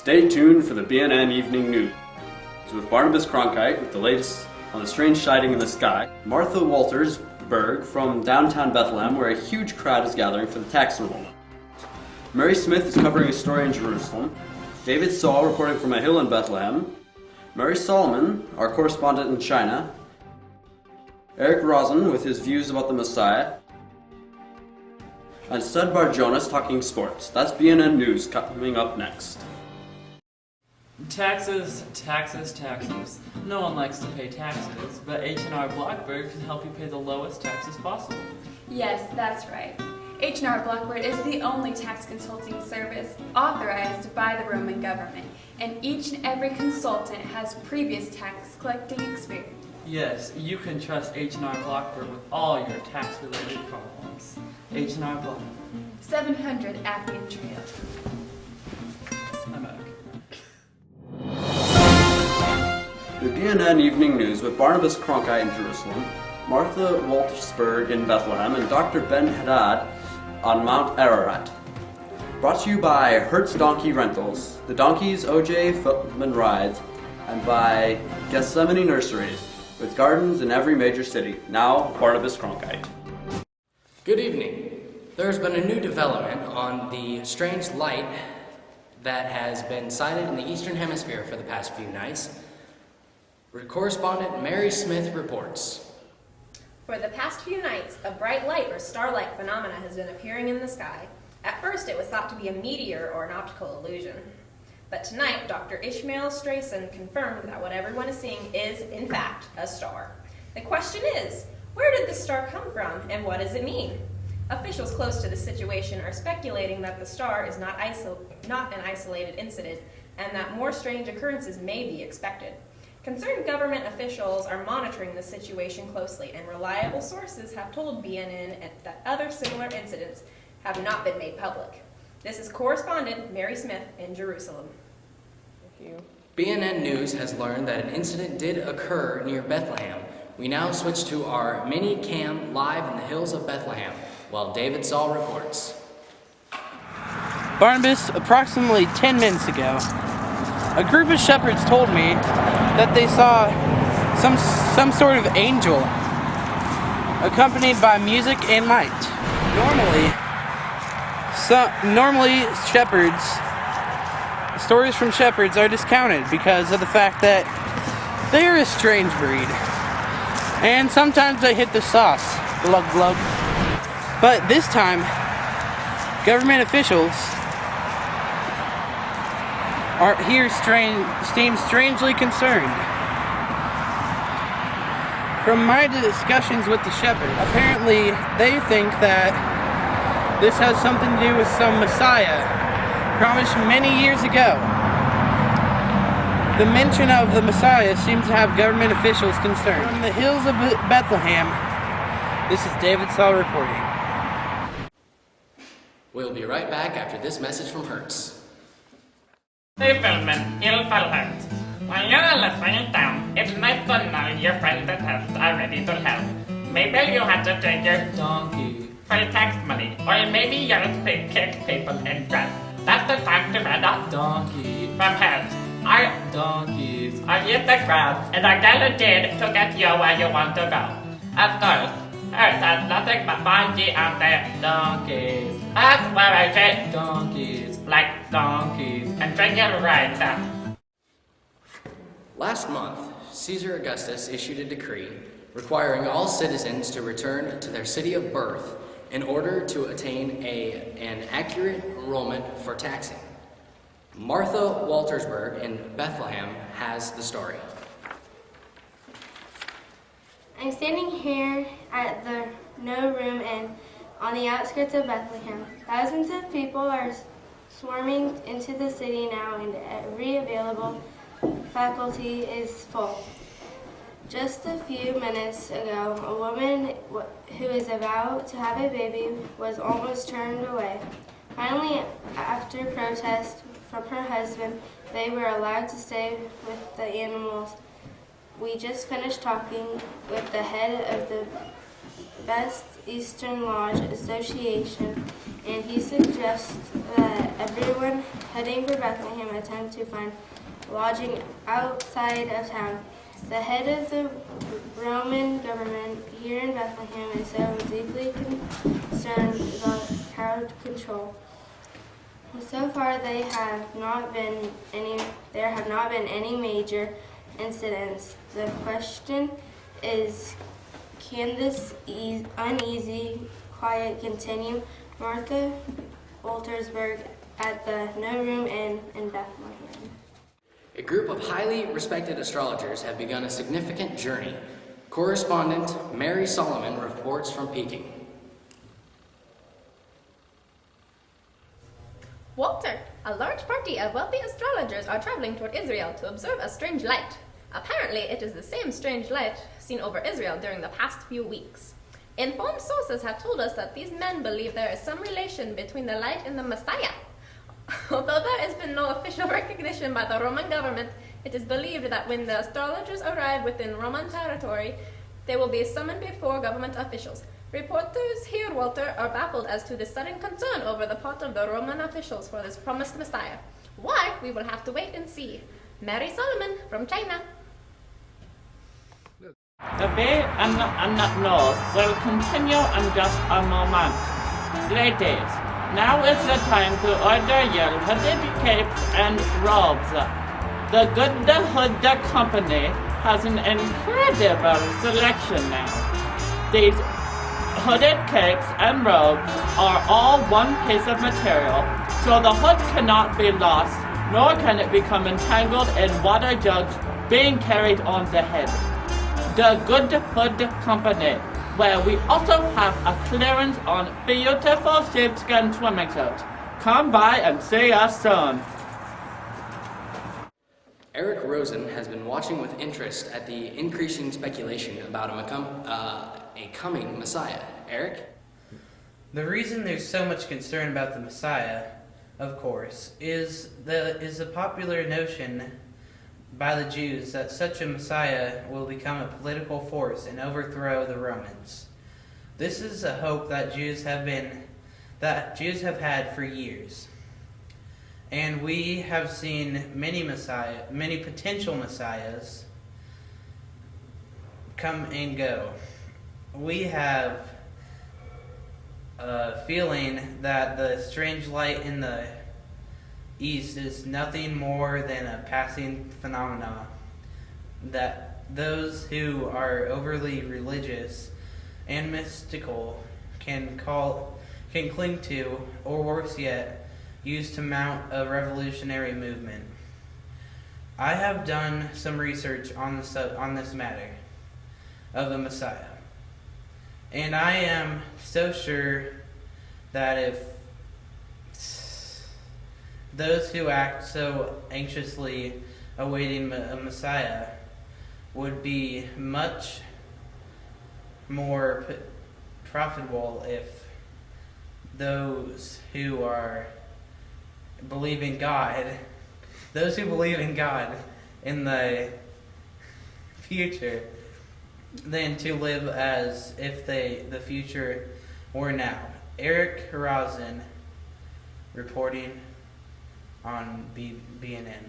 Stay tuned for the BNN Evening News with Barnabas Cronkite with the latest on the strange sighting in the sky. Martha Waltersberg from downtown Bethlehem, where a huge crowd is gathering for the tax enrollment. Mary Smith is covering a story in Jerusalem. David Saul reporting from a hill in Bethlehem. Mary Solomon, our correspondent in China. Eric Rosen with his views about the Messiah. And Stud Bar Jonas talking sports. That's BNN News coming up next. Taxes, taxes, taxes. No one likes to pay taxes, but H&R Blackbird can help you pay the lowest taxes possible. Yes, that's right. H&R Blackbird is the only tax consulting service authorized by the Roman government, and each and every consultant has previous tax collecting experience. Yes, you can trust H&R Blackbird with all your tax-related problems. H&R Blackbird. 700 Appian Trail. I'm back. The BNN Evening News with Barnabas Cronkite in Jerusalem, Martha Waltersberg in Bethlehem, and Dr. Ben Haddad on Mount Ararat. Brought to you by Hertz Donkey Rentals, the donkeys O.J. Feldman rides, and by Gethsemane Nurseries, with gardens in every major city. Now, Barnabas Cronkite. Good evening. There's been a new development on the strange light that has been sighted in the Eastern Hemisphere for the past few nights. Correspondent Mary Smith reports. For the past few nights, a bright light or star-like phenomena has been appearing in the sky. At first, it was thought to be a meteor or an optical illusion. But tonight, Dr. Ishmael Strayson confirmed that what everyone is seeing is, in fact, a star. The question is, where did this star come from, and what does it mean? Officials close to the situation are speculating that the star is not an isolated incident, and that more strange occurrences may be expected. Concerned government officials are monitoring the situation closely, and reliable sources have told BNN that other similar incidents have not been made public. This is correspondent Mary Smith in Jerusalem. Thank you. BNN News has learned that an incident did occur near Bethlehem. We now switch to our mini cam live in the hills of Bethlehem, while David Saul reports. Barnabas, approximately 10 minutes ago, a group of shepherds told me that they saw some sort of angel accompanied by music and light. Normally stories from shepherds are discounted because of the fact that they're a strange breed. And sometimes they hit the sauce, glug glug. But this time, government officials seem strangely concerned. From my discussions with the shepherd, apparently they think that this has something to do with some Messiah promised many years ago. The mention of the Messiah seems to have government officials concerned. From the hills of Bethlehem, this is David Saul reporting. We'll be right back after this message from Hertz. Hey Feldman, you'll fall hurt. While you're listening down, it's nice to know your friends at Hertz are ready to help. Maybe you have to take your Donkey. for tax money, or maybe you're to kick people in debt. That's the time to read up Donkey. from Hertz. Donkeys. I've used the crowd, and are guaranteed to get you where you want to go. Of course, Hertz has nothing but 5G out there. Donkeys. That's where I say Donkeys. like Donkeys. and regular rides. Last month, Caesar Augustus issued a decree requiring all citizens to return to their city of birth in order to attain an accurate enrollment for taxing. Martha Waltersberg in Bethlehem has the story. I'm standing here at the No Room Inn on the outskirts of Bethlehem. Thousands of people are swarming into the city now, and every available faculty is full. Just a few minutes ago, a woman who is about to have a baby was almost turned away. Finally, after protest from her husband, they were allowed to stay with the animals. We just finished talking with the head of the Best Eastern Lodge Association, and he suggests that everyone heading for Bethlehem attempt to find lodging outside of town. The head of the Roman government here in Bethlehem is so deeply concerned about crowd control. So far, there have not been any major incidents. The question is, can this uneasy quiet continue? Martha Waltersburg at the No Room Inn in Bethlehem. A group of highly respected astrologers have begun a significant journey. Correspondent Mary Solomon reports from Peking. Walter, a large party of wealthy astrologers are traveling toward Israel to observe a strange light. Apparently, it is the same strange light seen over Israel during the past few weeks. Informed sources have told us that these men believe there is some relation between the light and the Messiah. Although there has been no official recognition by the Roman government, it is believed that when the astrologers arrive within Roman territory, they will be summoned before government officials. Reporters here, Walter, are baffled as to the sudden concern over the part of the Roman officials for this promised Messiah. Why? We will have to wait and see. Mary Solomon from China. The bay and north will continue in just a moment. Ladies, now is the time to order your hooded capes and robes. The Good Hood Company has an incredible selection now. These hooded capes and robes are all one piece of material, so the hood cannot be lost, nor can it become entangled in water jugs being carried on the head. The Good Hood Company, where we also have a clearance on beautiful sheepskin swimming suits. Come by and see us soon. Eric Rosen has been watching with interest at the increasing speculation about a coming Messiah. Eric? The reason there's so much concern about the Messiah, of course, is the popular notion by the Jews that such a Messiah will become a political force and overthrow the Romans. This is a hope that Jews have had for years. And we have seen many potential messiahs come and go. We have a feeling that the strange light in the east is nothing more than a passing phenomenon that those who are overly religious and mystical can cling to, or worse yet, use to mount a revolutionary movement. I have done some research on this matter of the Messiah, and I am so sure that if those who act so anxiously awaiting a Messiah would be much more profitable if those who believe in God in the future than to live as if the future were now. Eric Rosen reporting on BNN.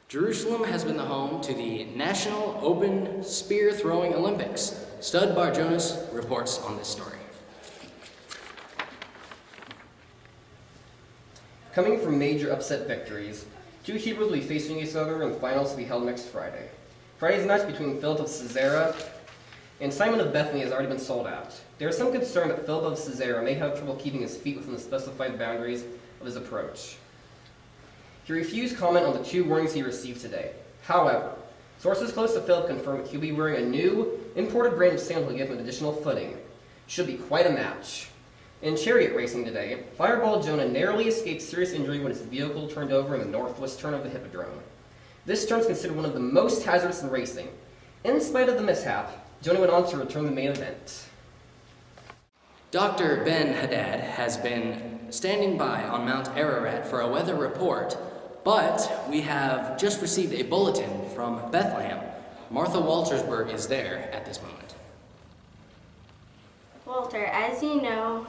Jerusalem has been the home to the National Open Spear Throwing Olympics. Stud Bar Jonas reports on this story. Coming from major upset victories, two Hebrews will be facing each other in the finals to be held next Friday. Friday's match between Philip of Caesarea and Simon of Bethany has already been sold out. There is some concern that Philip of Caesarea may have trouble keeping his feet within the specified boundaries of his approach. He refused comment on the two warnings he received today. However, sources close to Philip confirm that he'll be wearing a new, imported brand of sandal to give him an additional footing. Should be quite a match. In chariot racing today, Fireball Jonah narrowly escaped serious injury when his vehicle turned over in the northwest turn of the Hippodrome. This turn is considered one of the most hazardous in racing. In spite of the mishap, Jonah went on to return to the main event. Dr. Ben Haddad has been standing by on Mount Ararat for a weather report, but we have just received a bulletin from Bethlehem. Martha Waltersburg is there at this moment. Walter, as you know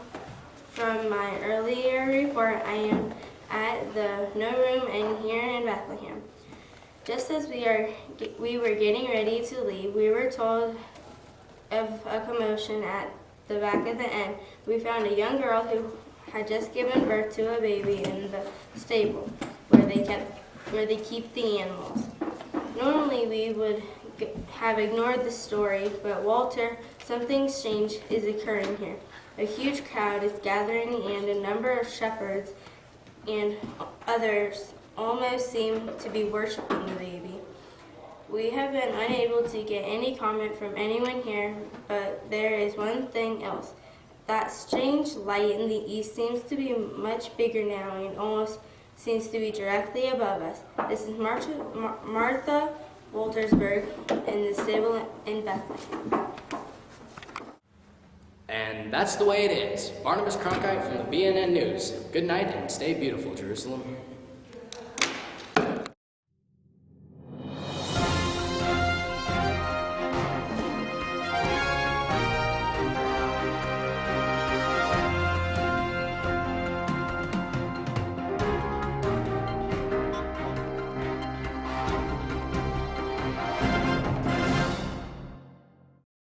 from my earlier report, I am at the No Room and here in Bethlehem. Just as we were getting ready to leave, we were told of a commotion at the back of the inn. We found a young girl who had just given birth to a baby in the stable where they keep the animals. Normally we would have ignored the story, but Walter, something strange is occurring here. A huge crowd is gathering and a number of shepherds and others almost seem to be worshiping the baby. We have been unable to get any comment from anyone here, but there is one thing else. That strange light in the east seems to be much bigger now and almost seems to be directly above us. This is Martha Waltersburg in the stable in Bethlehem. And that's the way it is. Barnabas Cronkite from the BNN News. Good night and stay beautiful, Jerusalem.